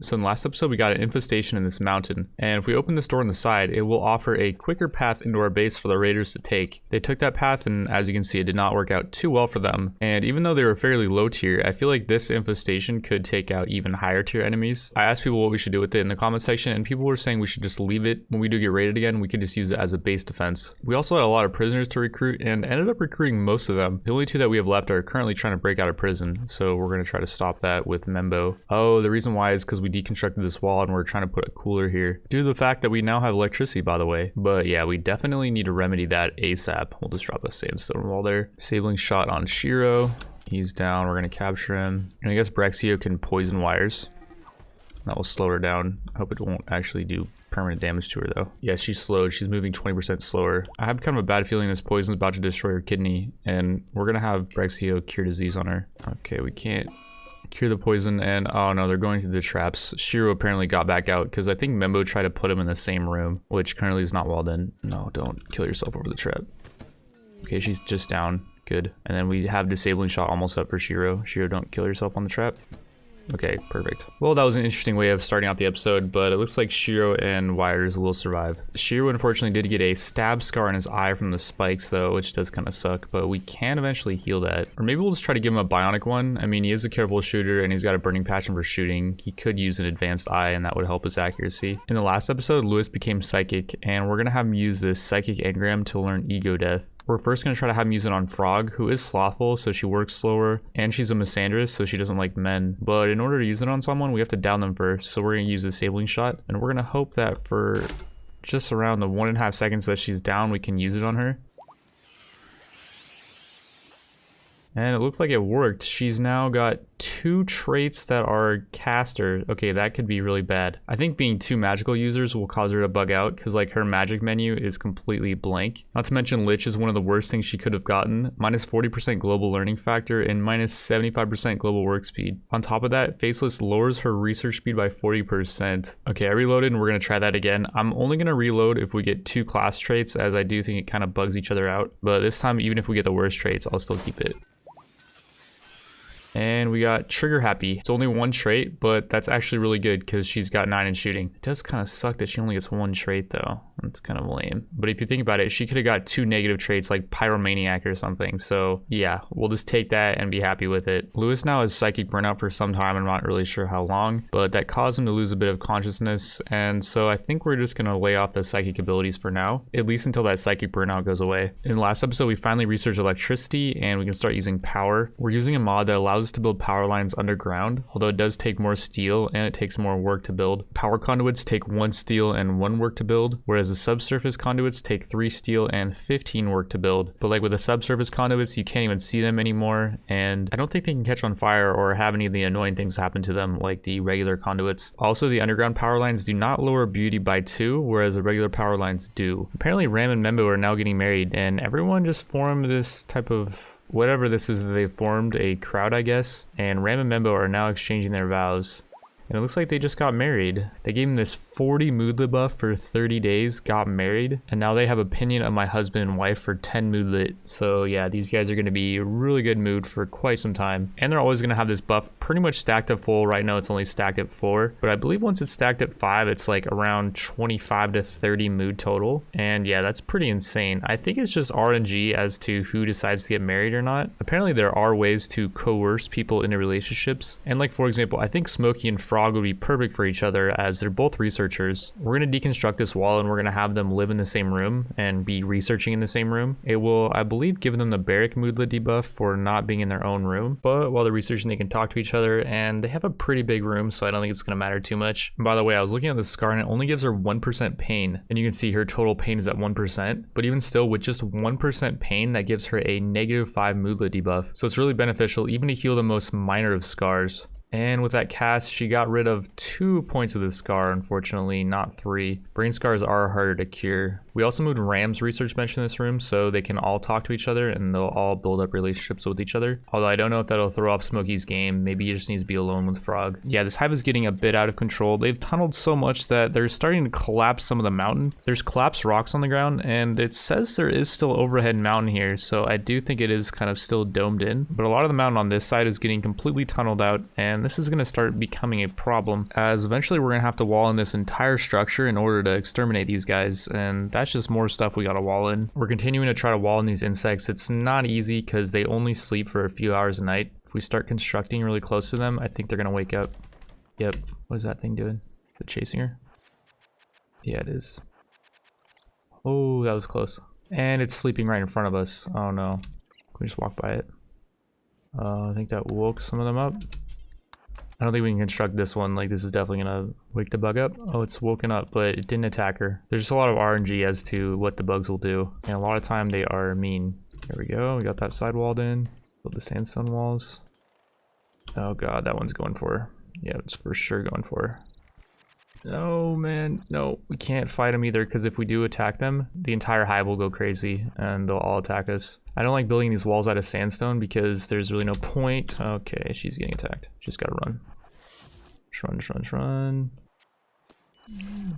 So in the last episode, we got an infestation in this mountain, and if we open this door on the side, it will offer a quicker path into our base for the raiders to take. They took that path, and as you can see, it did not work out too well for them. And even though they were fairly low tier, I feel like this infestation could take out even higher tier enemies. I asked people what we should do with it in the comment section, and people were saying we should just leave it. When we do get raided again, we could just use it as a base defense. We also had a lot of prisoners to recruit, and ended up recruiting most of them. The only two that we have left are currently trying to break out of prison, so we're going to try to stop that with Membo. Oh, the reason why is because we deconstructed this wall and we're trying to put a cooler here due to the fact that we now have electricity, by the way. But yeah, we definitely need to remedy that ASAP. We'll just drop a sandstone wall there. Disabling shot on Shiro. He's down. We're going to capture him. And I guess Brexio can poison wires. That will slow her down. I hope it won't actually do permanent damage to her though. Yeah, she's slowed. She's moving 20% slower. I have kind of a bad feeling this poison is about to destroy her kidney, and we're going to have Brexio cure disease on her. Okay, we can't cure the poison, and oh no, they're going through the traps. Shiro apparently got back out because I think Membo tried to put him in the same room, which currently is not well done. No, don't kill yourself over the trap. Okay, she's just down. Good. And then we have disabling shot almost up for Shiro. Shiro, don't kill yourself on the trap. Okay, perfect. Well, that was an interesting way of starting out the episode, but it looks like Shiro and Wires will survive. Shiro unfortunately did get a stab scar in his eye from the spikes though, which does kind of suck, but we can eventually heal that. Or maybe we'll just try to give him a bionic one. I mean, he is a careful shooter and he's got a burning passion for shooting. He could use an advanced eye and that would help his accuracy. In the last episode, Lewis became psychic, and we're gonna have him use this psychic engram to learn ego death. We're first going to try to have him use it on Frog, who is slothful, so she works slower, and she's a misandrous, so she doesn't like men. But in order to use it on someone, we have to down them first, so we're going to use the disabling shot, and we're going to hope that for just around the 1.5 seconds that she's down, we can use it on her. And it looked like it worked. She's now got 2 traits that are caster. Okay, that could be really bad. I think being 2 magical users will cause her to bug out because like her magic menu is completely blank. Not to mention Lich is one of the worst things she could have gotten. Minus 40% global learning factor and minus 75% global work speed. On top of that, Faceless lowers her research speed by 40%. Okay, I reloaded and we're going to try that again. I'm only going to reload if we get 2 class traits, as I do think it kind of bugs each other out. But this time, even if we get the worst traits, I'll still keep it. And we got Trigger Happy. It's only 1 trait, but that's actually really good because she's got 9 in shooting. It does kind of suck that she only gets 1 trait though. That's kind of lame. But if you think about it, she could have got 2 negative traits like Pyromaniac or something. So yeah, we'll just take that and be happy with it. Lewis now has Psychic Burnout for some time. I'm not really sure how long, but that caused him to lose a bit of consciousness. And so I think we're just going to lay off the psychic abilities for now, at least until that Psychic Burnout goes away. In the last episode, we finally researched electricity and we can start using power. We're using a mod that allows us to build power lines underground, although it does take more steel and it takes more work to build. Power conduits take 1 steel and 1 work to build, whereas the subsurface conduits take 3 steel and 15 work to build. But like with the subsurface conduits, you can't even see them anymore, and I don't think they can catch on fire or have any of the annoying things happen to them like the regular conduits. Also, the underground power lines do not lower beauty by 2, whereas the regular power lines do. Apparently Ram and Membo are now getting married, and everyone just formed this type of whatever this is that they formed, a crowd I guess, and Ram and Membo are now exchanging their vows. And it looks like they just got married. They gave him this 40 moodlet buff for 30 days, got married, and now they have opinion of my husband and wife for 10 moodlet. So yeah, these guys are going to be really good mood for quite some time. And they're always going to have this buff pretty much stacked at full. Right now it's only stacked at 4, but I believe once it's stacked at 5, it's like around 25 to 30 mood total. And yeah, that's pretty insane. I think it's just RNG as to who decides to get married or not. Apparently there are ways to coerce people into relationships. And like, for example, I think Smokey and Frog would be perfect for each other as they're both researchers. We're going to deconstruct this wall and we're going to have them live in the same room and be researching in the same room. It will, I believe, give them the Barrack moodlet debuff for not being in their own room, but while they're researching they can talk to each other, and they have a pretty big room, so I don't think it's going to matter too much. And by the way, I was looking at the scar and it only gives her 1% pain, and you can see her total pain is at 1%, but even still with just 1% pain, that gives her a -5 moodlet debuff. So it's really beneficial even to heal the most minor of scars. And with that cast, she got rid of 2 points of the scar, unfortunately, not 3. Brain scars are harder to cure. We also moved Ram's research bench in this room so they can all talk to each other and they'll all build up relationships with each other. Although I don't know if that'll throw off Smokey's game. Maybe he just needs to be alone with Frog. Yeah, this hive is getting a bit out of control. They've tunneled so much that they're starting to collapse some of the mountain. There's collapsed rocks on the ground, and it says there is still overhead mountain here, so I do think it is kind of still domed in. But a lot of the mountain on this side is getting completely tunneled out, and this is going to start becoming a problem, as eventually we're going to have to wall in this entire structure in order to exterminate these guys, and that's just more stuff we got to wall in. We're continuing to try to wall in these insects. It's not easy because they only sleep for a few hours a night. If we start constructing really close to them, I think they're going to wake up. Yep. What is that thing doing? Is it chasing her? Yeah, it is. Oh, that was close. And it's sleeping right in front of us. Oh no. Can we just walk by it? I think that woke some of them up. I don't think we can construct this one. Like, this is definitely gonna wake the bug up. Oh, it's woken up, but it didn't attack her. There's just a lot of RNG as to what the bugs will do. And a lot of time they are mean. There we go. We got that side walled in. Build the sandstone walls. Oh god, that one's going for her. Yeah, it's for sure going for her. No, man. No, we can't fight them either, because if we do attack them, the entire hive will go crazy and they'll all attack us. I don't like building these walls out of sandstone because there's really no point. Okay, she's getting attacked. Just gotta run. Just run.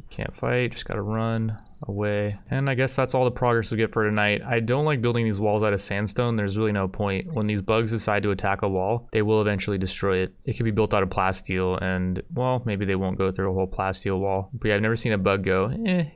Can't fight, just gotta run away. And I guess that's all the progress we get for tonight. I don't like building these walls out of sandstone. There's really no point. When these bugs decide to attack a wall, they will eventually destroy it. It could be built out of plasteel and, well, maybe they won't go through a whole plasteel wall. But yeah, I've never seen a bug go,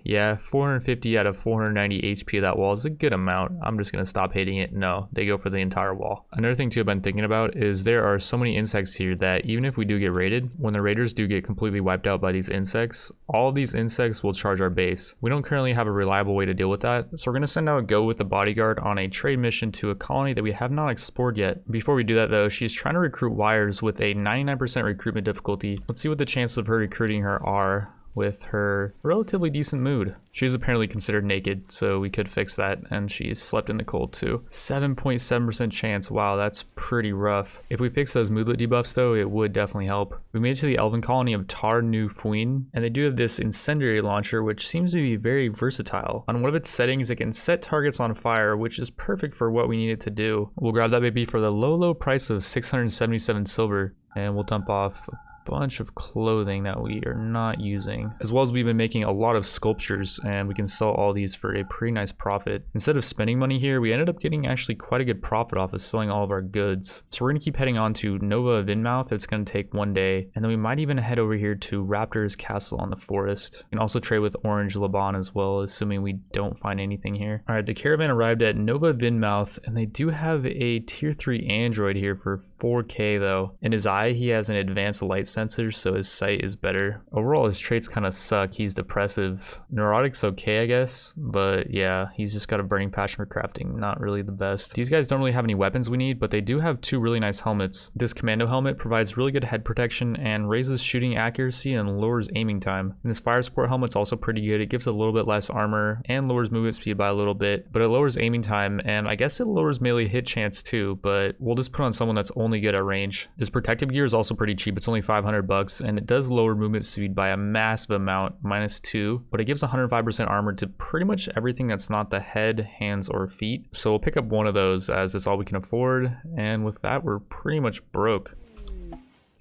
yeah, 450 out of 490 HP of that wall is a good amount. I'm just gonna stop hitting it. No, they go for the entire wall. Another thing too I've been thinking about is there are so many insects here that even if we do get raided, when the raiders do get completely wiped out by these insects, all of these insects will charge our base. We don't currently have a reliable way to deal with that, so we're going to send out Go with the bodyguard on a trade mission to a colony that we have not explored yet. Before we do that though, she's trying to recruit wires with a 99% recruitment difficulty. Let's see what the chances of her recruiting her are with her relatively decent mood. She's apparently considered naked, so we could fix that, and she's slept in the cold too. 7.7% chance, wow, that's pretty rough. If we fix those moodlet debuffs though, it would definitely help. We made it to the elven colony of Tar Nu Fuin, and they do have this incendiary launcher, which seems to be very versatile. On one of its settings, it can set targets on fire, which is perfect for what we need it to do. We'll grab that baby for the low price of 677 silver, and we'll dump off bunch of clothing that we are not using, as well as we've been making a lot of sculptures, and we can sell all these for a pretty nice profit. Instead of spending money here, we ended up getting actually quite a good profit off of selling all of our goods. So we're gonna keep heading on to Nova Vinmouth. It's gonna take one day, and then we might even head over here to Raptor's Castle on the Forest, and also trade with Orange Laban as well, assuming we don't find anything here. All right, the caravan arrived at Nova Vinmouth, and they do have a tier 3 android here for 4K though. In his eye, he has an advanced light sensor, so his sight is better. Overall, his traits kind of suck. He's depressive. Neurotic's okay, I guess, but yeah, he's just got a burning passion for crafting. Not really the best. These guys don't really have any weapons we need, but they do have two really nice helmets. This commando helmet provides really good head protection and raises shooting accuracy and lowers aiming time. And this fire support helmet's also pretty good. It gives a little bit less armor and lowers movement speed by a little bit, but it lowers aiming time, and I guess it lowers melee hit chance too, but we'll just put on someone that's only good at range. This protective gear is also pretty cheap. It's only 500 bucks, and it does lower movement speed by a massive amount, -2, but it gives 105% armor to pretty much everything that's not the head, hands, or feet. So we'll pick up one of those as that's all we can afford, and with that we're pretty much broke.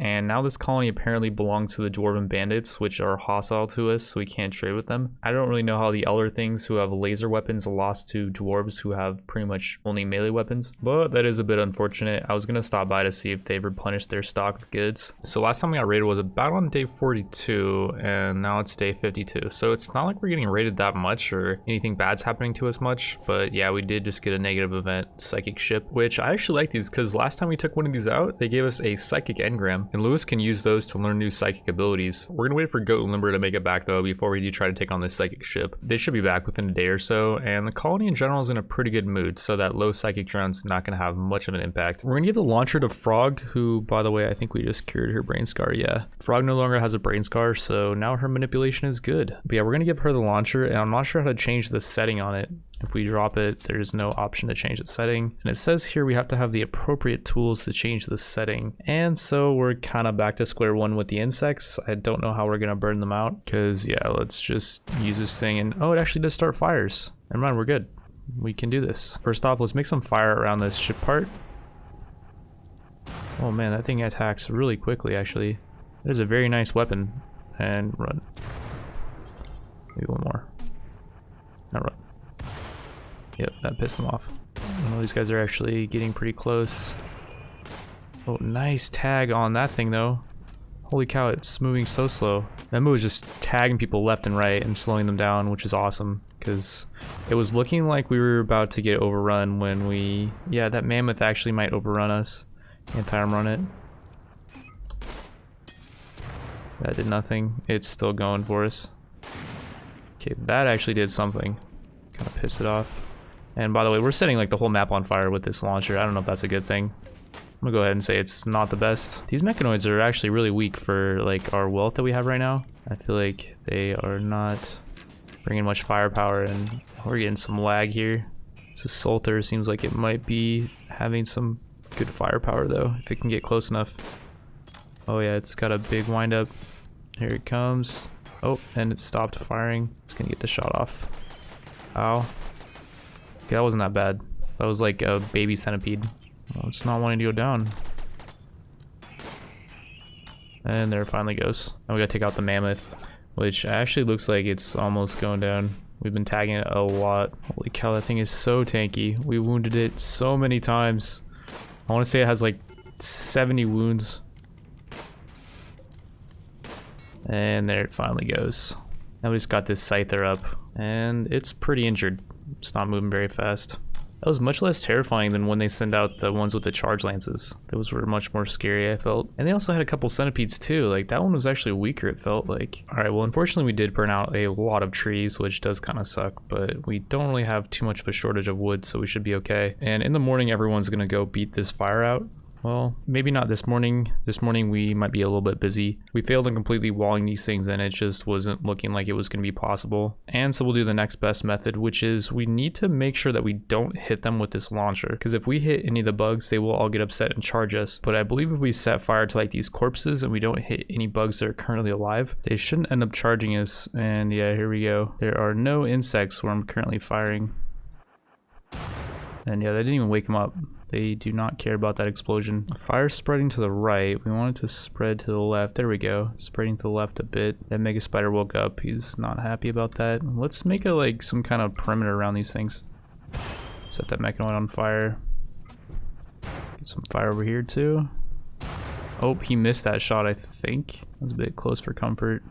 And now this colony apparently belongs to the Dwarven Bandits, which are hostile to us, so we can't trade with them. I don't really know how the other things who have laser weapons lost to dwarves who have pretty much only melee weapons, but that is a bit unfortunate. I was going to stop by to see if they've replenished their stock of goods. So last time we got raided was about on day 42, and now it's day 52. So it's not like we're getting raided that much or anything bad's happening to us much, but yeah, we did just get a negative event, Psychic Ship, which I actually like these because last time we took one of these out, they gave us a Psychic Engram, and Lewis can use those to learn new psychic abilities. We're gonna wait for Goat and Limber to make it back though before we do try to take on this Psychic Ship. They should be back within a day or so, and the colony in general is in a pretty good mood, so that low psychic drone's not gonna have much of an impact. We're gonna give the launcher to Frog, who, by the way, I think we just cured her brain scar. Yeah, Frog no longer has a brain scar, so now her manipulation is good. But yeah, we're gonna give her the launcher, and I'm not sure how to change the setting on it. If we drop it, there's no option to change the setting. And it says here we have to have the appropriate tools to change the setting. And so we're kind of back to square one with the insects. I don't know how we're gonna burn them out, because yeah, let's just use this thing and oh, it actually does start fires. Never mind, we're good. We can do this. First off, let's make some fire around this ship part. Oh man, that thing attacks really quickly actually. It is a very nice weapon. And run. Maybe one more. Now run. Yep, that pissed them off. Well, these guys are actually getting pretty close. Oh, nice tag on that thing though. Holy cow, it's moving so slow. That move was just tagging people left and right and slowing them down, which is awesome. Because it was looking like we were about to get overrun when we... Yeah, that mammoth actually might overrun us. Anti-arm run it. That did nothing. It's still going for us. Okay, that actually did something. Kind of pissed it off. And by the way, we're setting like the whole map on fire with this launcher. I don't know if that's a good thing. I'm gonna go ahead and say it's not the best. These mechanoids are actually really weak for like our wealth that we have right now. I feel like they are not bringing much firepower, and we're getting some lag here. This assaulter seems like it might be having some good firepower though, if it can get close enough. Oh yeah, it's got a big windup. Here it comes. Oh, and it stopped firing. It's gonna get the shot off. Ow. Okay, that wasn't that bad. That was like a baby centipede. Oh, it's not wanting to go down. And there it finally goes. Now we gotta take out the mammoth, which actually looks like it's almost going down. We've been tagging it a lot. Holy cow, that thing is so tanky. We wounded it so many times. I wanna say it has like 70 wounds. And there it finally goes. Now we just got this scyther up, and it's pretty injured. It's not moving very fast. That was much less terrifying than when they send out the ones with the charge lances. Those were much more scary, I felt. And they also had a couple centipedes too. Like that one was actually weaker, it felt like. Alright, well unfortunately we did burn out a lot of trees, which does kind of suck, but we don't really have too much of a shortage of wood, so we should be okay. And in the morning everyone's gonna go beat this fire out. Well, maybe not this morning. This morning we might be a little bit busy. We failed in completely walling these things in. It just wasn't looking like it was going to be possible. And so we'll do the next best method, which is we need to make sure that we don't hit them with this launcher. Because if we hit any of the bugs, they will all get upset and charge us. But I believe if we set fire to like these corpses and we don't hit any bugs that are currently alive, they shouldn't end up charging us. And yeah, here we go. There are no insects where I'm currently firing. And yeah, they didn't even wake them up. They do not care about that explosion. Fire spreading to the right. We want it to spread to the left. There we go. Spreading to the left a bit. That mega spider woke up. He's not happy about that. Let's make a like some kind of perimeter around these things. Set that mechanoid on fire. Get some fire over here too. Oh, he missed that shot, I think. That was a bit close for comfort.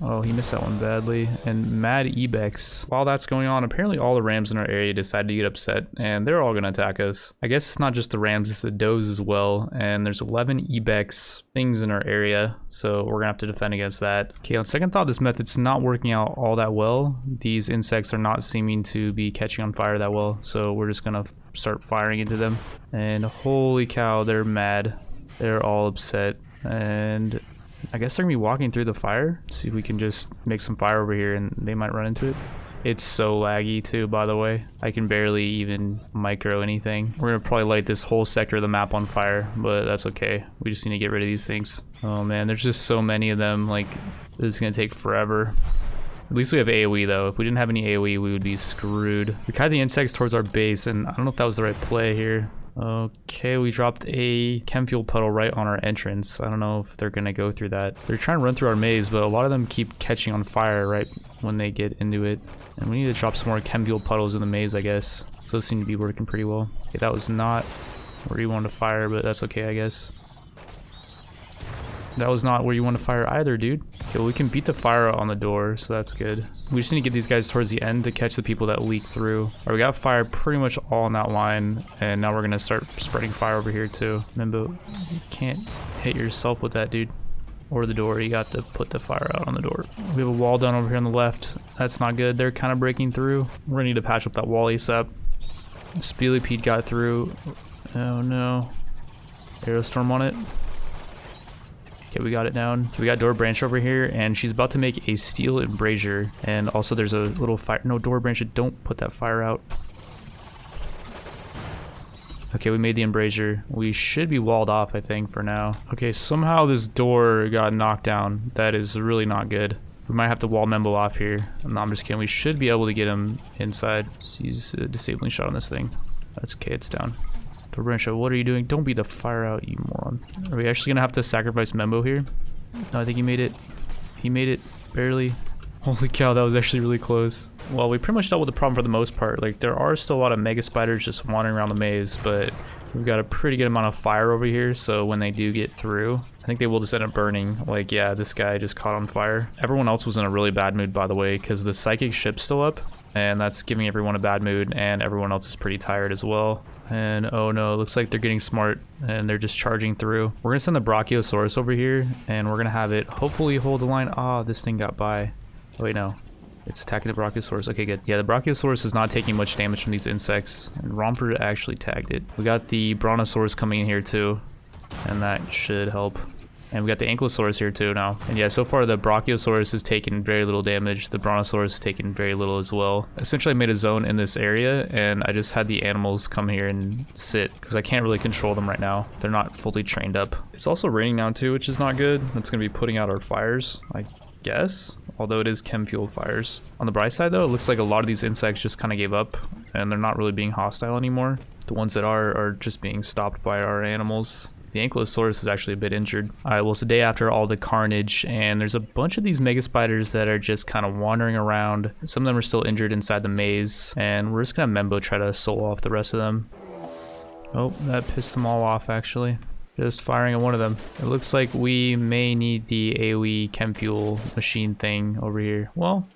Oh, he missed that one badly. And mad Ibex. While that's going on, apparently all the rams in our area decided to get upset, and they're all gonna attack us. I guess it's not just the rams, it's the does as well. And there's 11 Ibex things in our area, so we're gonna have to defend against that. Okay, on second thought, this method's not working out all that well. These insects are not seeming to be catching on fire that well, so we're just gonna start firing into them. And holy cow, they're mad. They're all upset. And I guess they're gonna be walking through the fire. See if we can just make some fire over here and they might run into it. It's so laggy too, by the way. I can barely even micro anything. We're gonna probably light this whole sector of the map on fire, but that's okay. We just need to get rid of these things. Oh man, there's just so many of them. Like, this is gonna take forever. At least we have AoE though. If we didn't have any AoE, we would be screwed. We kite the insects towards our base, and I don't know if that was the right play here. Okay, we dropped a chem fuel puddle right on our entrance. I don't know if they're gonna go through that. They're trying to run through our maze, but a lot of them keep catching on fire right when they get into it. And we need to drop some more chem fuel puddles in the maze, I guess. So those seem to be working pretty well. Okay, that was not where you wanted to fire, but that's okay, I guess. That was not where you want to fire either, dude. Okay, well, we can beat the fire on the door, so that's good. We just need to get these guys towards the end to catch the people that leak through. Alright, we got fire pretty much all in that line, and now we're gonna start spreading fire over here too. Remember, you can't hit yourself with that, dude. Or the door, you got to put the fire out on the door. We have a wall down over here on the left. That's not good, they're kind of breaking through. We're gonna need to patch up that wall ASAP. Speelypede got through. Oh no. Aerostorm on it. Okay, we got it down. Okay, we got Door Branch over here, and she's about to make a steel embrasure. And also there's a little fire. No, Door Branch, don't put that fire out. Okay, we made the embrasure. We should be walled off, I think, for now. Okay, somehow this door got knocked down. That is really not good. We might have to wall Membo off here. No, I'm just kidding. We should be able to get him inside. Let's use a disabling shot on this thing. That's okay, it's down. Door Branch, what are you doing? Don't beat the fire out, you moron. Are we actually gonna have to sacrifice Membo here? No, I think he made it. He made it, barely. Holy cow, that was actually really close. Well, we pretty much dealt with the problem for the most part. Like, there are still a lot of mega spiders just wandering around the maze, but we've got a pretty good amount of fire over here, so when they do get through, I think they will just end up burning. Like, yeah, this guy just caught on fire. Everyone else was in a really bad mood, by the way, because the psychic ship's still up, and that's giving everyone a bad mood, and everyone else is pretty tired as well. And oh no, it looks like they're getting smart, and they're just charging through. We're gonna send the Brachiosaurus over here, and we're gonna have it hopefully hold the line. Ah, this thing got by. Oh, wait, no. It's attacking the Brachiosaurus. Okay, good. Yeah, the Brachiosaurus is not taking much damage from these insects, and Romford actually tagged it. We got the Brontosaurus coming in here too, and that should help. And we got the Ankylosaurus here too now. And yeah, so far the Brachiosaurus has taken very little damage. The Brontosaurus has taken very little as well. Essentially, I made a zone in this area, and I just had the animals come here and sit, because I can't really control them right now. They're not fully trained up. It's also raining now too, which is not good. That's going to be putting out our fires, I guess, although it is chem fuel fires. On the bright side though, it looks like a lot of these insects just kind of gave up, and they're not really being hostile anymore. The ones that are just being stopped by our animals. The Ankylosaurus is actually a bit injured. Alright, well, it's the day after all the carnage, and there's a bunch of these mega spiders that are just kind of wandering around. Some of them are still injured inside the maze, and we're just gonna Membo try to soul off the rest of them. Oh, that pissed them all off actually. Just firing at one of them. It looks like we may need the AoE chem fuel machine thing over here. Well,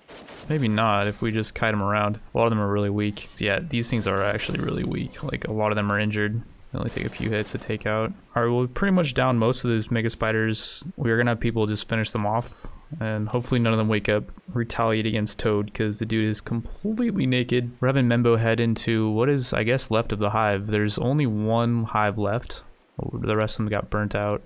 maybe not if we just kite them around. A lot of them are really weak. Yeah, these things are actually really weak. Like, a lot of them are injured. They only take a few hits to take out. Alright, well, we pretty much down most of those mega spiders. We're gonna have people just finish them off, and hopefully none of them wake up, retaliate against Toad, because the dude is completely naked. We're having Membo head into what is, I guess, left of the hive. There's only one hive left. The rest of them got burnt out.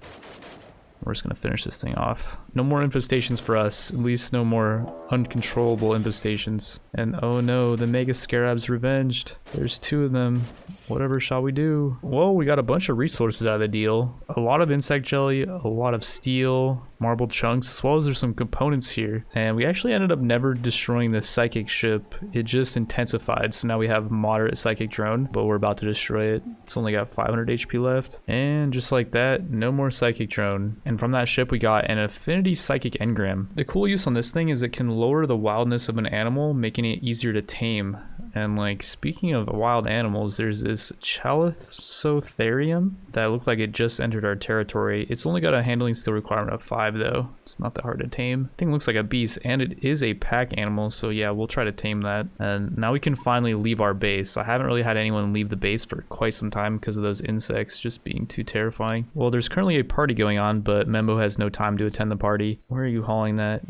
We're just gonna finish this thing off. No more infestations for us. At least no more uncontrollable infestations. And oh no, the Mega Scarab's revenged. There's two of them. Whatever shall we do? Well, we got a bunch of resources out of the deal. A lot of insect jelly, a lot of steel, marble chunks, as well as there's some components here. And we actually ended up never destroying the psychic ship. It just intensified, so now we have moderate psychic drone, but we're about to destroy it. It's only got 500 HP left. And just like that, no more psychic drone. And from that ship, we got an affinity psychic engram. The cool use on this thing is it can lower the wildness of an animal, making it easier to tame. And like, speaking of wild animals, there's this Chalithotherium that looked like it just entered our territory. It's only got a handling skill requirement of 5 though. It's not that hard to tame. Thing looks like a beast, and it is a pack animal, so yeah, we'll try to tame that. And now we can finally leave our base. I haven't really had anyone leave the base for quite some time because of those insects just being too terrifying. Well, there's currently a party going on, but Membo has no time to attend the party. Where are you hauling that?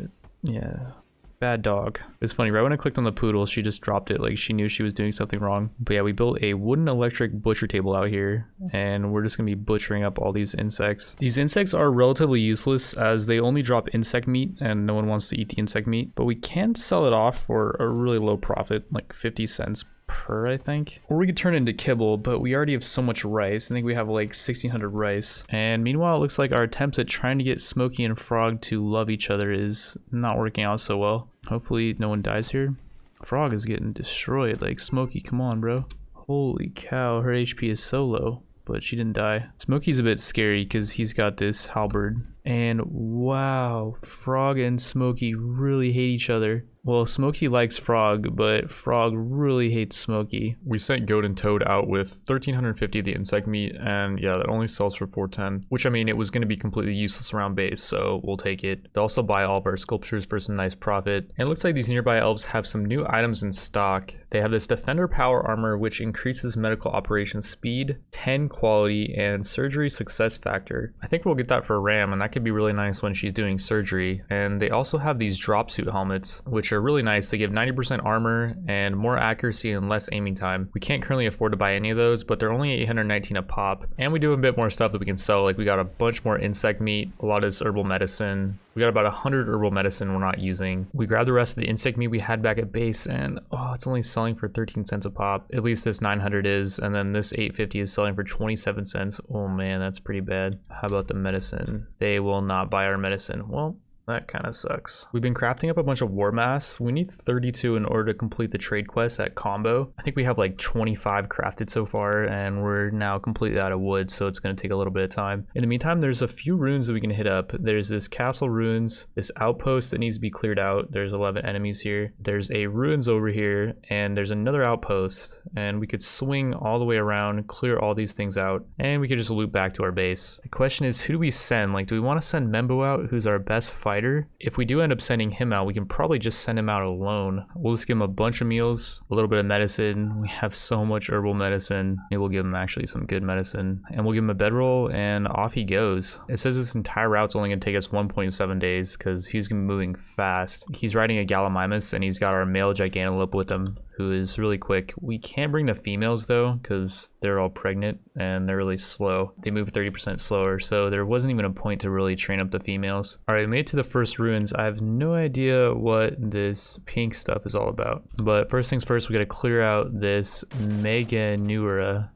Yeah. Bad dog. It's funny, right when I clicked on the poodle, she just dropped it like she knew she was doing something wrong. But yeah, we built a wooden electric butcher table out here, and we're just gonna be butchering up all these insects. These insects are relatively useless as they only drop insect meat, and no one wants to eat the insect meat, but we can sell it off for a really low profit, like 50 cents per, I think. Or we could turn it into kibble, but we already have so much rice. I think we have like 1600 rice. And meanwhile, it looks like our attempts at trying to get Smokey and Frog to love each other is not working out so well. Hopefully no one dies here. Frog is getting destroyed. Like, Smokey, come on, bro. Holy cow, her HP is so low, but she didn't die. Smokey's a bit scary because he's got this halberd. And wow, Frog and Smokey really hate each other. Well, Smokey likes Frog, but Frog really hates Smokey. We sent Goat and Toad out with 1350 of the insect meat, and yeah, that only sells for 410, which I mean, it was going to be completely useless around base, so we'll take it. They also buy all of our sculptures for some nice profit. And it looks like these nearby elves have some new items in stock. They have this Defender Power Armor, which increases medical operations speed, 10 quality, and surgery success factor. I think we'll get that for Ram, and that could be really nice when she's doing surgery. And they also have these drop suit helmets, which which are really nice. They give 90% armor and more accuracy and less aiming time. We can't currently afford to buy any of those, but they're only 819 a pop. And we do a bit more stuff that we can sell. Like we got a bunch more insect meat, a lot of this herbal medicine. We got about 100 herbal medicine we're not using. We grabbed the rest of the insect meat we had back at base, and it's only selling for 13 cents a pop. At least this 900 is, and then this 850 is selling for 27 cents. Oh man, that's pretty bad. How about the medicine? They will not buy our medicine. Well, that kind of sucks. We've been crafting up a bunch of war masks. We need 32 in order to complete the trade quest at combo. I think we have like 25 crafted so far, and we're now completely out of wood, so it's going to take a little bit of time. In the meantime, there's a few runes that we can hit up. There's this castle runes, this outpost that needs to be cleared out. There's 11 enemies here. There's a ruins over here, and there's another outpost, and we could swing all the way around, clear all these things out, and we could just loop back to our base. The question is, who do we send? Like, do we want to send Membo out, who's our best fighter? If we do end up sending him out, we can probably just send him out alone. We'll just give him a bunch of meals, a little bit of medicine. We have so much herbal medicine. Maybe we'll give him actually some good medicine, and we'll give him a bedroll, and off he goes. It says this entire route's only gonna take us 1.7 days because he's gonna be moving fast. He's riding a Gallimimus, and he's got our male Gigantolope with him, who is really quick. We can't bring the females though because they're all pregnant and they're really slow. They move 30% slower, so there wasn't even a point to really train up the females. All right, we made it to the first ruins. I have no idea what this pink stuff is all about, but first things first, we gotta clear out this Mechanoid,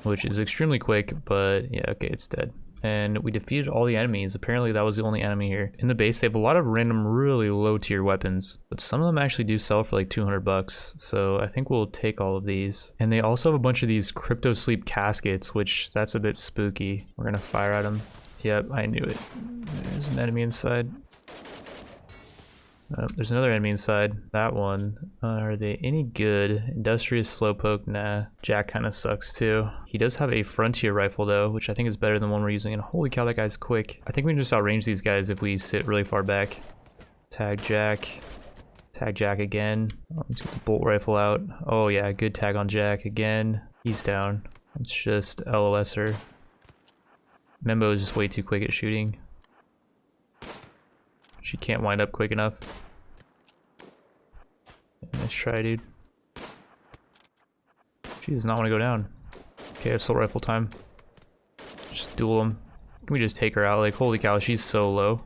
which is extremely quick, but yeah, okay, it's dead. And we defeated all the enemies. Apparently that was the only enemy here. In the base, they have a lot of random really low tier weapons, but some of them actually do sell for like 200 bucks. So I think we'll take all of these. And they also have a bunch of these crypto sleep caskets, which that's a bit spooky. We're gonna fire at them. Yep, I knew it. There's an enemy inside. There's another enemy inside. That one. Are they any good? Industrious Slowpoke? Nah. Jack kind of sucks too. He does have a Frontier rifle though, which I think is better than the one we're using. And holy cow, that guy's quick. I think we can just outrange these guys if we sit really far back. Tag Jack. Tag Jack again. Let's get the bolt rifle out. Oh yeah, good tag on Jack again. He's down. Let's just LOS her. Membo is just way too quick at shooting. She can't wind up quick enough. Nice try, dude. She does not want to go down. Okay, assault rifle time. Just duel them. Can we just take her out? Like, holy cow, she's so low.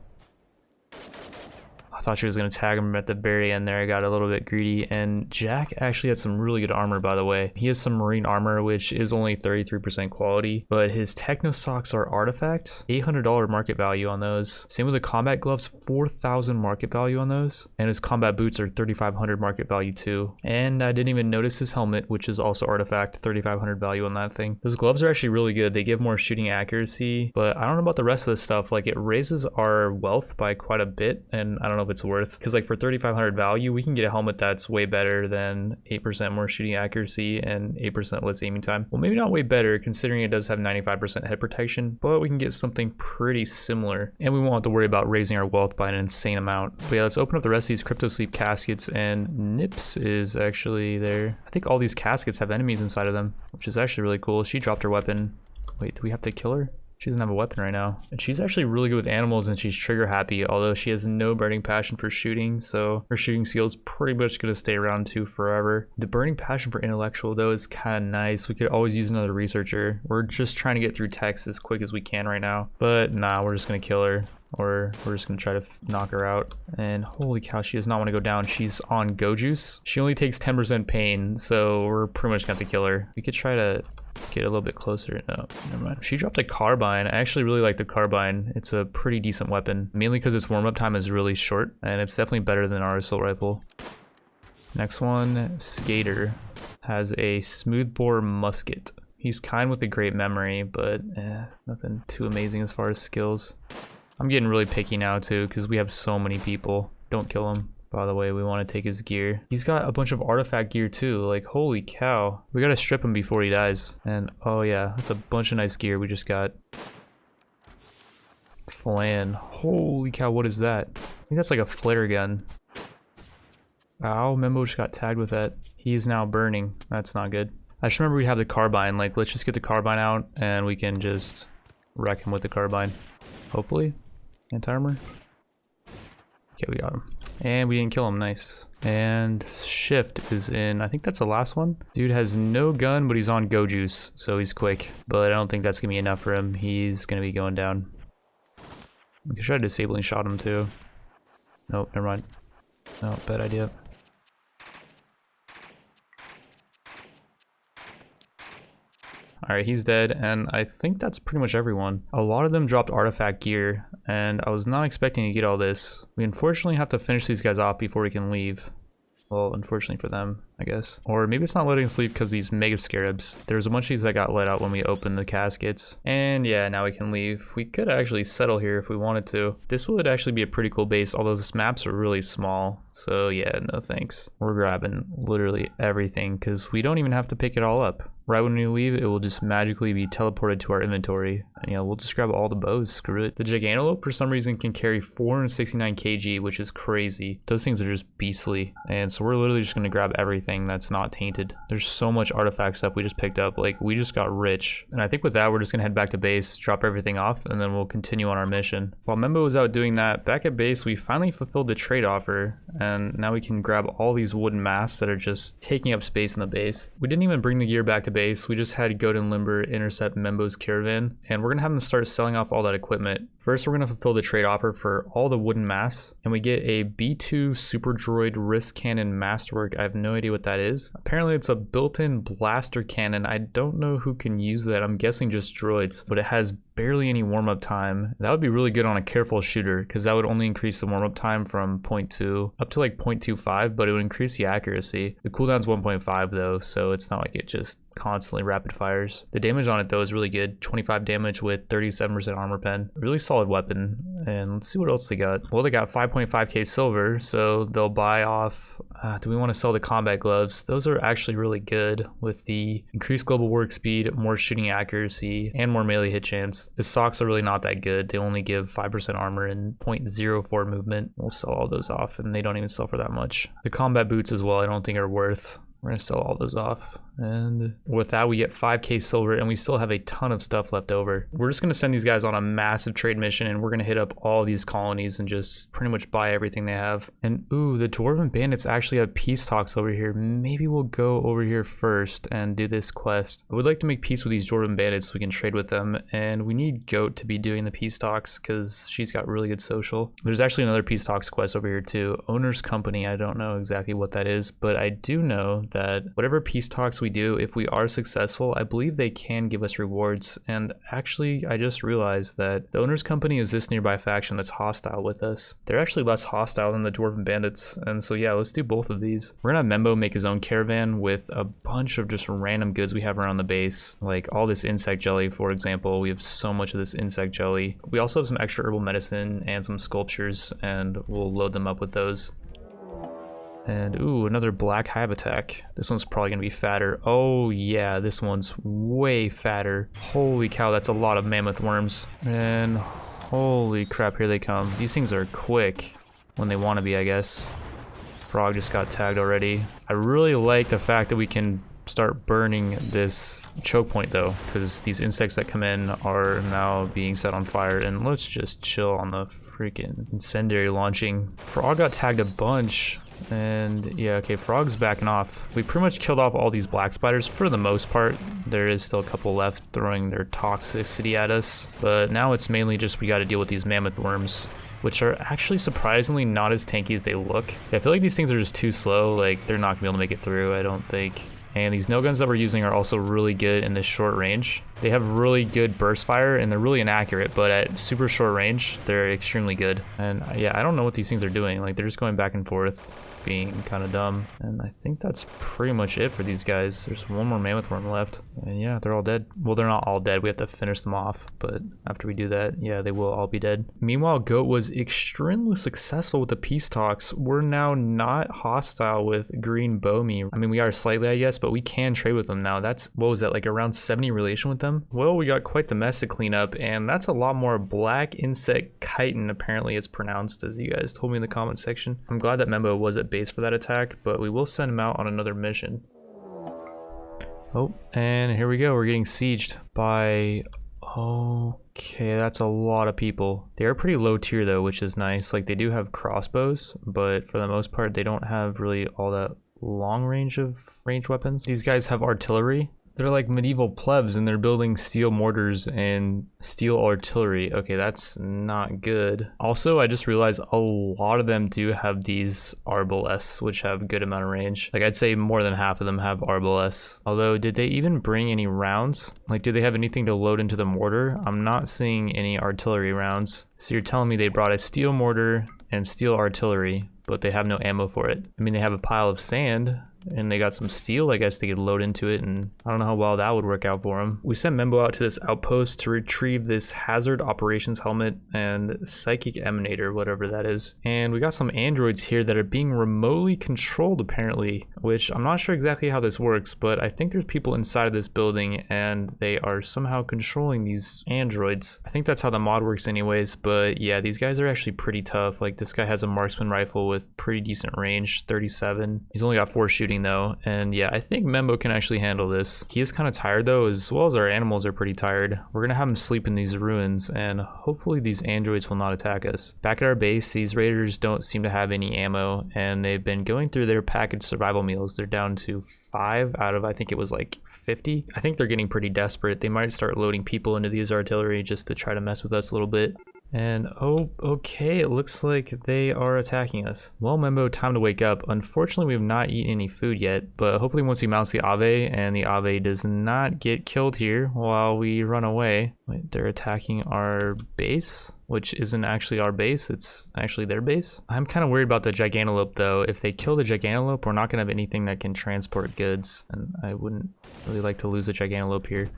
I thought she was going to tag him at the very end there. I got a little bit greedy. And Jack actually had some really good armor, by the way. He has some marine armor, which is only 33% quality. But his techno socks are artifact. $800 market value on those. Same with the combat gloves, 4,000 market value on those. And his combat boots are 3,500 market value too. And I didn't even notice his helmet, which is also artifact, 3,500 value on that thing. Those gloves are actually really good. They give more shooting accuracy. But I don't know about the rest of the stuff. Like, it raises our wealth by quite a bit. And I don't know if it's worth, because like for 3,500 value we can get a helmet that's way better than 8% more shooting accuracy and 8% less aiming time. Well, maybe not way better considering it does have 95% head protection, but we can get something pretty similar, and we won't have to worry about raising our wealth by an insane amount. But yeah, let's open up the rest of these crypto sleep caskets, and Nips is actually there. I think all these caskets have enemies inside of them, which is actually really cool. She dropped her weapon. Wait, do we have to kill her? She doesn't have a weapon right now. And she's actually really good with animals, and she's trigger happy, although she has no burning passion for shooting, so her shooting skill is pretty much going to stay around too forever. The burning passion for intellectual though is kind of nice. We could always use another researcher. We're just trying to get through text as quick as we can right now. But nah, we're just going to kill her. Or we're just going to try to knock her out. And holy cow, she does not want to go down. She's on Go Juice. She only takes 10% pain, so we're pretty much going to have to kill her. We could try to get a little bit closer. No, never mind. She dropped a carbine. I actually really like the carbine. It's a pretty decent weapon, mainly because its warm-up time is really short, and it's definitely better than our assault rifle. Next one, Skater, has a smoothbore musket. He's kind with a great memory, but nothing too amazing as far as skills. I'm getting really picky now too, because we have so many people. Don't kill him. By the way, we want to take his gear. He's got a bunch of artifact gear too. Like, holy cow. We gotta strip him before he dies. And oh yeah, that's a bunch of nice gear we just got. Flan. Holy cow, what is that? I think that's like a flare gun. Ow, Membo just got tagged with that. He is now burning. That's not good. I just remember we have the carbine. Like, let's just get the carbine out and we can just wreck him with the carbine. Hopefully. Anti-armor. Okay, we got him. And we didn't kill him, nice. And Shift is in, I think that's the last one. Dude has no gun, but he's on Go Juice, so he's quick. But I don't think that's gonna be enough for him. He's gonna be going down. We could try disabling shot him too. Nope, never mind. No, bad idea. Alright, he's dead, and I think that's pretty much everyone. A lot of them dropped artifact gear, and I was not expecting to get all this. We unfortunately have to finish these guys off before we can leave. Well, unfortunately for them, I guess. Or maybe it's not letting us leave because these mega scarabs. There's a bunch of these that got let out when we opened the caskets. And yeah, now we can leave. We could actually settle here if we wanted to. This would actually be a pretty cool base, although this maps are really small. So yeah, no thanks. We're grabbing literally everything because we don't even have to pick it all up. Right when we leave, it will just magically be teleported to our inventory. And yeah, we'll just grab all the bows, screw it. The Gigantolope, for some reason, can carry 469 kg, which is crazy. Those things are just beastly. And so we're literally just gonna grab everything that's not tainted. There's so much artifact stuff we just picked up. Like, we just got rich. And I think with that, we're just gonna head back to base, drop everything off, and then we'll continue on our mission. While Membo was out doing that, back at base, we finally fulfilled the trade offer. And now we can grab all these wooden masts that are just taking up space in the base. We didn't even bring the gear back to base. We just had Goat and Limber intercept Membo's caravan, and we're gonna have them start selling off all that equipment. First, we're gonna fulfill the trade offer for all the wooden masts, and we get a B2 Super Droid Wrist Cannon Masterwork. I have no idea what that is. Apparently, it's a built-in blaster cannon. I don't know who can use that. I'm guessing just droids, but it has barely any warm-up time. That would be really good on a careful shooter, because that would only increase the warm-up time from 0.2 up to like 0.25, but it would increase the accuracy. The cooldown's 1.5 though, so it's not like it just constantly rapid fires. The damage on it though is really good. 25 damage with 37% armor pen. Really solid weapon. And let's see what else they got. Well, they got 5.5k silver, so they'll buy off. Do we want to sell the combat gloves? Those are actually really good with the increased global work speed, more shooting accuracy, and more melee hit chance. The socks are really not that good. They only give 5% armor and 0.04 movement. We'll sell all those off, and they don't even sell for that much. The combat boots as well, I don't think are worth. We're gonna sell all those off. And with that, we get 5k silver, and we still have a ton of stuff left over. We're just gonna send these guys on a massive trade mission, and we're gonna hit up all these colonies and just pretty much buy everything they have. And ooh, the Dwarven Bandits actually have peace talks over here. Maybe we'll go over here first and do this quest. I would like to make peace with these Dwarven Bandits so we can trade with them, and we need Goat to be doing the peace talks because she's got really good social. There's actually another peace talks quest over here too. Owner's Company, I don't know exactly what that is, but I do know that whatever peace talks we do, if we are successful, I believe they can give us rewards. And actually, I just realized that the Owner's Company is this nearby faction that's hostile with us. They're actually less hostile than the Dwarven Bandits, and so yeah, let's do both of these. We're gonna have Membo make his own caravan with a bunch of just random goods we have around the base, like all this insect jelly, for example. We have so much of this insect jelly. We also have some extra herbal medicine and some sculptures, and we'll load them up with those. And ooh, another black hive attack. This one's probably gonna be fatter. Oh yeah, this one's way fatter. Holy cow, that's a lot of mammoth worms. And holy crap, here they come. These things are quick when they want to be, I guess. Frog just got tagged already. I really like the fact that we can start burning this choke point though, because these insects that come in are now being set on fire. And let's just chill on the freaking incendiary launching. Frog got tagged a bunch. And yeah, okay, Frog's backing off. We pretty much killed off all these black spiders for the most part. There is still a couple left throwing their toxicity at us, but now it's mainly just we got to deal with these mammoth worms, which are actually surprisingly not as tanky as they look. I feel like these things are just too slow. Like, they're not gonna be able to make it through, I don't think. And these no guns that we're using are also really good in this short range. They have really good burst fire and they're really inaccurate, but at super short range, they're extremely good. And yeah, I don't know what these things are doing. Like, they're just going back and forth, being kind of dumb. And I think that's pretty much it for these guys. There's one more mammoth worm left. And yeah, they're all dead. Well, they're not all dead. We have to finish them off. But after we do that, yeah, they will all be dead. Meanwhile, Goat was extremely successful with the peace talks. We're now not hostile with Green Bomi. I mean, we are slightly, I guess, but we can trade with them now. That's, what was that, like around 70 relation with them? Well, we got quite the mess to clean up, and that's a lot more black insect chitin, apparently it's pronounced, as you guys told me in the comment section. I'm glad that Membo was at base for that attack, but we will send him out on another mission. Oh, and here we go. We're getting sieged by Okay, that's a lot of people. They are pretty low tier though, which is nice. Like they do have crossbows, but for the most part, they don't have really all that long range of ranged weapons. These guys have artillery. They're like medieval plebs and they're building steel mortars and steel artillery. Okay, that's not good. Also, I just realized a lot of them do have these arbalests, which have a good amount of range. Like I'd say more than half of them have arbalests. Although, did they even bring any rounds? Like, do they have anything to load into the mortar? I'm not seeing any artillery rounds. So you're telling me they brought a steel mortar and steel artillery, but they have no ammo for it. I mean, they have a pile of sand and they got some steel. I guess they could load into it, and I don't know how well that would work out for them. We sent Membo out to this outpost to retrieve this hazard operations helmet and psychic emanator, whatever that is. And we got some androids here that are being remotely controlled apparently, which I'm not sure exactly how this works, but I think there's people inside of this building and they are somehow controlling these androids. I think that's how the mod works anyways, but yeah, these guys are actually pretty tough. Like this guy has a marksman rifle with pretty decent range, 37. He's only got 4 shooting though, and yeah, I think Membo can actually handle this. He is kind of tired though, as well as our animals are pretty tired. We're gonna have him sleep in these ruins, and hopefully these androids will not attack us. Back at our base, these raiders don't seem to have any ammo, and they've been going through their packaged survival meals. They're down to 5 out of, I think it was like 50. I think they're getting pretty desperate. They might start loading people into these artillery just to try to mess with us a little bit. And oh, okay, it looks like they are attacking us. Well, Membo, time to wake up. Unfortunately, we have not eaten any food yet, but hopefully once he mounts the Ave and the Ave does not get killed here while we run away. Wait, they're attacking our base, which isn't actually our base, it's actually their base. I'm kind of worried about the Gigantalope though. If they kill the Gigantalope, we're not gonna have anything that can transport goods, and I wouldn't really like to lose a Gigantalope here.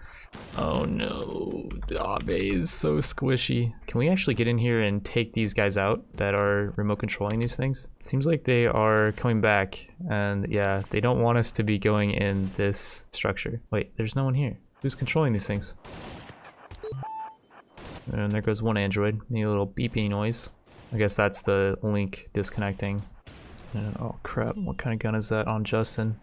Oh no, the Ave is so squishy. Can we actually get in here and take these guys out that are remote controlling these things? It seems like they are coming back, and yeah, they don't want us to be going in this structure. Wait, there's no one here. Who's controlling these things? And there goes one android. Need a little beeping noise. I guess that's the link disconnecting. And oh crap, what kind of gun is that on Justin?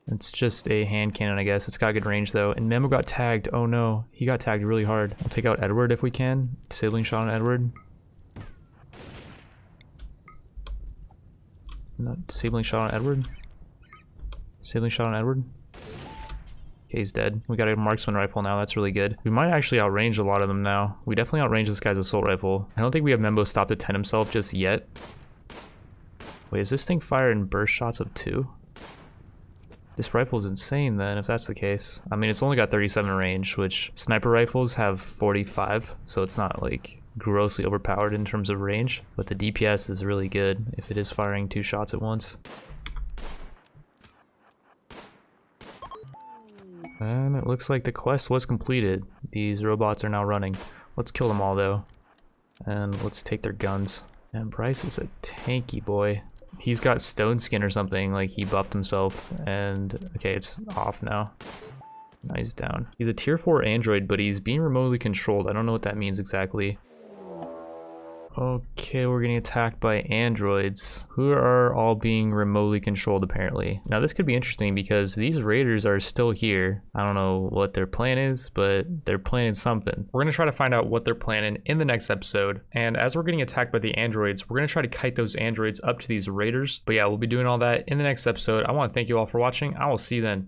It's just a hand cannon, I guess. It's got good range though. And Memo got tagged. Oh no, he got tagged really hard. I'll take out Edward if we can. Disabling shot on Edward. Not disabling shot on Edward. Disabling shot on Edward. Okay, he's dead. We got a marksman rifle now. That's really good. We might actually outrange a lot of them now. We definitely outrange this guy's assault rifle. I don't think we have Membo stopped at 10 himself just yet. Wait, is this thing firing burst shots of 2? This rifle is insane then, if that's the case. I mean, it's only got 37 range, which sniper rifles have 45, so it's not like grossly overpowered in terms of range, but the DPS is really good if it is firing 2 shots at once. And it looks like the quest was completed. These robots are now running. Let's kill them all though, and let's take their guns. And Bryce is a tanky boy. He's got stone skin or something, like he buffed himself, and okay, it's off now. Now he's down. He's a tier 4 android, but he's being remotely controlled. I don't know what that means exactly. Okay, we're getting attacked by androids who are all being remotely controlled apparently. Now this could be interesting because these raiders are still here. I don't know what their plan is, but they're planning something. We're gonna try to find out what they're planning in the next episode. And as we're getting attacked by the androids, we're gonna try to kite those androids up to these raiders. But yeah, we'll be doing all that in the next episode. I wanna thank you all for watching. I will see you then.